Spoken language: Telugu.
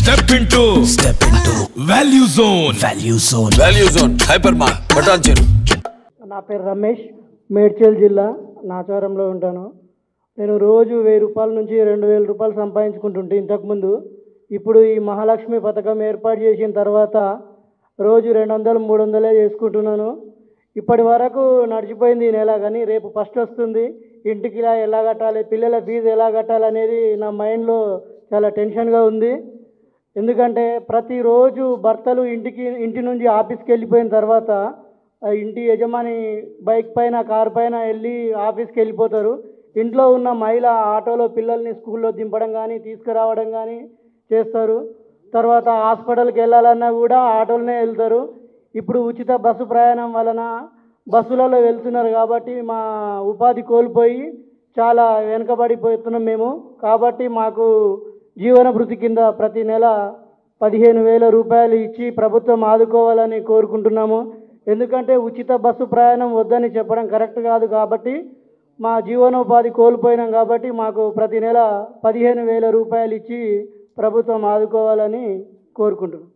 Step into Value Zone Hypermart Patancheru. నా పేరు రమేష్, మేడ్చల్ జిల్లా నాచారంలో ఉంటాను. నేను రోజు 1000 రూపాయల నుంచి 2000 రూపాయలు సంపాదించుకుంటుంటే ఇంతకుముందు. ఇప్పుడు ఈ మహాలక్ష్మి పథకం ఏర్పాటు చేసిన తర్వాత రోజు 200 300 చేసుకుంటున్నాను. ఇప్పటి వరకు నడిచిపోయింది ఈ నెల, కానీ రేపు ఫస్ట్ వస్తుంది. ఇంటికి ఎలా కట్టాలి, పిల్లల ఫీజు ఎలా కట్టాలి అనేది నా మైండ్లో చాలా టెన్షన్గా ఉంది. ఎందుకంటే ప్రతిరోజు భర్తలు ఇంటి నుంచి ఆఫీస్కి వెళ్ళిపోయిన తర్వాత ఇంటి యజమాని బైక్ పైన కారు పైన వెళ్ళి ఆఫీస్కి వెళ్ళిపోతారు. ఇంట్లో ఉన్న మహిళ ఆటోలో పిల్లల్ని స్కూల్లో దింపడం కానీ తీసుకురావడం కానీ చేస్తారు. తర్వాత హాస్పిటల్కి వెళ్ళాలన్నా కూడా ఆటోలోనే వెళ్తారు. ఇప్పుడు ఉచిత బస్సు ప్రయాణం వలన బస్సులలో వెళ్తున్నారు కాబట్టి మా ఉపాధి కోల్పోయి చాలా వెనుకబడిపోతున్నాం మేము. కాబట్టి మాకు జీవన భృతి కింద ప్రతి నెల 15,000 రూపాయలు ఇచ్చి ప్రభుత్వం ఆదుకోవాలని కోరుకుంటున్నాము. ఎందుకంటే ఉచిత బస్సు ప్రయాణం వద్దని చెప్పడం కరెక్ట్ కాదు. కాబట్టి మా జీవనోపాధి కోల్పోయినాం కాబట్టి మాకు ప్రతి నెల 15,000 రూపాయలు ఇచ్చి ప్రభుత్వం ఆదుకోవాలని కోరుకుంటున్నాం.